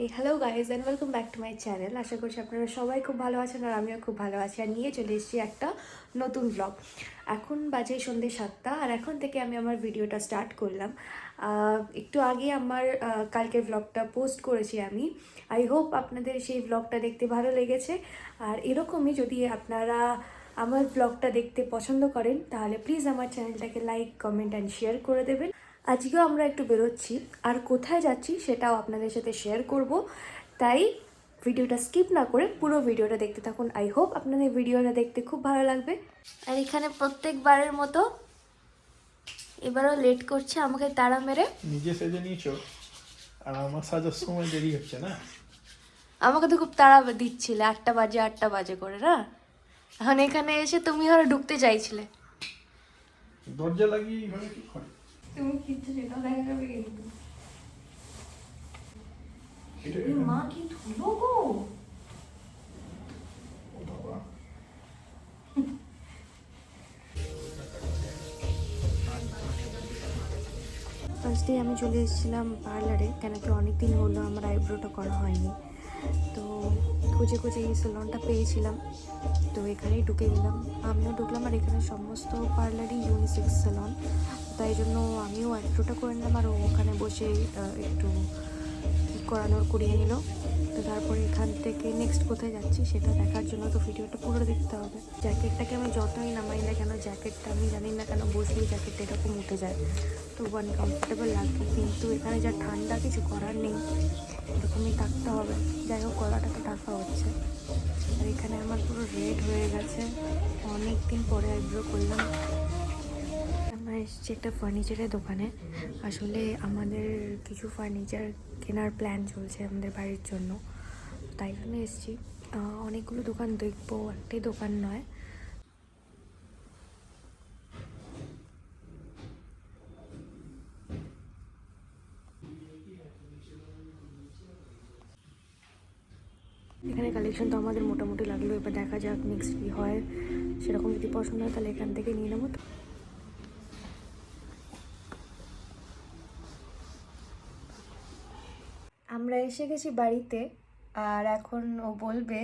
এই hello guys and welcome back to my channel. আশা করছি আপনারা সবাই খুব ভালো আছেন আর আমিও খুব ভালো আছি। আর নিয়ে চলে এসেছি একটা নতুন ব্লগ। এখন বাজে সন্ধ্যে 7টা আর এখন থেকে আমি আমার ভিডিওটা স্টার্ট করলাম। একটু আগে আমার কালকের ব্লগটা পোস্ট করেছি আমি। আই হোপ আপনাদের সেই ব্লগটা দেখতে ভালো লেগেছে। আর এরকমই যদি আপনারা আমার ব্লগটা দেখতে পছন্দ করেন তাহলে প্লিজ আমার চ্যানেলটাকে লাইক, কমেন্ট অ্যান্ড শেয়ার করে দেবেন। আজকেও আমরা একটু বেরোচ্ছি আর কোথায় যাচ্ছি সেটাও আপনাদের সাথে শেয়ার করব, তাই ভিডিওটা স্কিপ না করে পুরো ভিডিওটা দেখতে থাকুন। আই হোপ আপনাদের ভিডিওটা দেখতে খুব ভালো লাগবে। আর এখানে প্রত্যেকবারের মতো এবারও লেট করছে, আমাকে তাড়া মেরে। নিজে সেজে নিয়েছো আর আমার সাজার সময় দেরি হচ্ছে না। আমাকে তো খুব তাড়া দিচ্ছিলে 8টা বাজে করে না। এখন এখানে এসে তুমি হয়তো ঢুকতে চাইছিলে। দরজা লাগিয়ে এইভাবে কি করে? তুমি কিচ্ছু সেটা দেখা যাবে কিন্তু। মা কি ধুলো গো। ও বাবা, ফার্স্টে আমি চলে এসেছিলাম পার্লারে, কেন কি অনেকদিন হলো আমার আইব্রোটা করা হয়নি। তো খুঁজে খুঁজে এই সেলনটা পেয়েছিলাম, তো এখানেই ঢুকে গেলাম। আমিও ঢুকলাম আর এখানে সমস্ত পার্লারই ইউনিসেক্স সেলন, তাই জন্য আমিও আইব্রোটা করে নিলাম আর ওখানে বসে একটু করিয়ে নিল। তো তারপরে এখান থেকে নেক্সট কোথায় যাচ্ছি সেটা দেখার জন্য তো ভিডিওটা পুরো দেখতে হবে। জ্যাকেটটাকে আমি যতই নামাই না কেন, জ্যাকেটটা আমি জানি না কেন বসলেই জ্যাকেটটা এরকম উঠে যায়, তো আনকমফোর্টেবল লাগে। কিন্তু এখানে যা ঠান্ডা, কিছু করার নেই, এরকমই থাকতে হবে। যাই হোক, গলাটা তো ঢাকা হচ্ছে। আর এখানে আমার পুরো রেড হয়ে গেছে, অনেক দিন পরে আইব্রো করলাম। আমরা এসেছি একটা ফার্নিচারের দোকানে। আসলে আমাদের কিছু ফার্নিচার কেনার প্ল্যান চলছে আমাদের বাড়ির জন্য, তাই জন্য এসেছি। অনেকগুলো দোকান দেখবো, একটাই দোকান নয়। এখানে কালেকশন তো আমাদের মোটামুটি লাগলো, এবার দেখা যাক নেক্সট কী হয়। সেরকম যদি পছন্দ হয় তাহলে এখান থেকে নিয়ে নেবো। আমরা এসে গেছি বাড়িতে আর এখন ও বলবে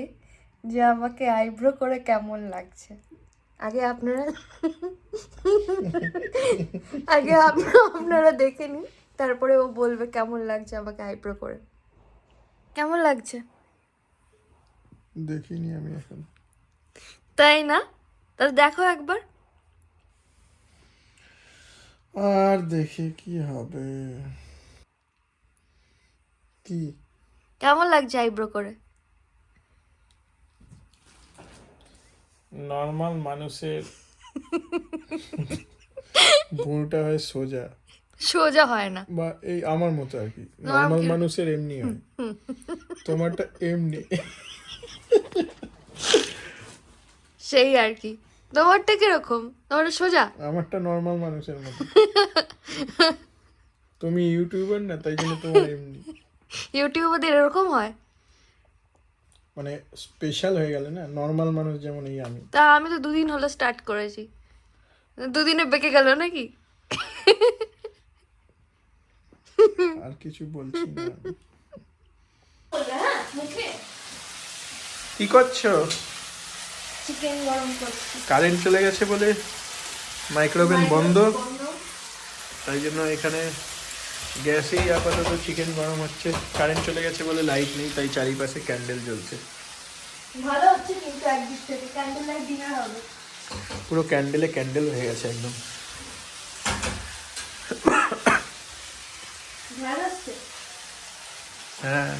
যে আমাকে আইব্রো করে কেমন লাগছে। আগে আপনারা আপনারা দেখে নিন, তারপরে ও বলবে কেমন লাগছে আমাকে আইব্রো করে। কেমন লাগছে দেখিনি আমি এখন। তাই না? তাহলে দেখো একবার। আর দেখে কি হবে? কি কেমন লাগছে আইব্রো করে? নর্মাল মানুষের ভুঁড়টা হয় সোজা, সোজা হয় না, বা এই আমার মতো আর কি। নর্মাল মানুষের এমনি হয়, তোমারটা এমনি। সেই আর কি। তোমারটা কিরকম? তোমারটা সোজা? আমারটা নর্মাল মানুষের মতো। তুমি ইউটিউবার না, তাই জন্য তোমার এমনি। ইউটিউবারদের এরকম হয়? মানে স্পেশাল হয়ে গেলে না, নর্মাল মানুষ যেমন এই আমি। তা আমি তো 2 দিন হলো স্টার্ট করেছি, 2 দিনে বেঁকে গেল নাকি? আর কিছু বলছি না। কি করছো? চিকেন গরম করছি। কারেন্ট চলে গেছে বলে মাইক্রোওভেন বন্ধ, তাই জন্য এখানে গ্যাসেই আপাতত চিকেন গরম হচ্ছে। কারেন্ট চলে গেছে বলে লাইট নেই, তাই চারিপাশে ক্যান্ডেল জ্বলছে। ভালো হচ্ছে কিন্তু একদিক থেকে ক্যান্ডেল লাইট ডিনার হবে। পুরো ক্যান্ডেলে ক্যান্ডেল হয়ে গেছে একদম। ভালো হচ্ছে। হ্যাঁ,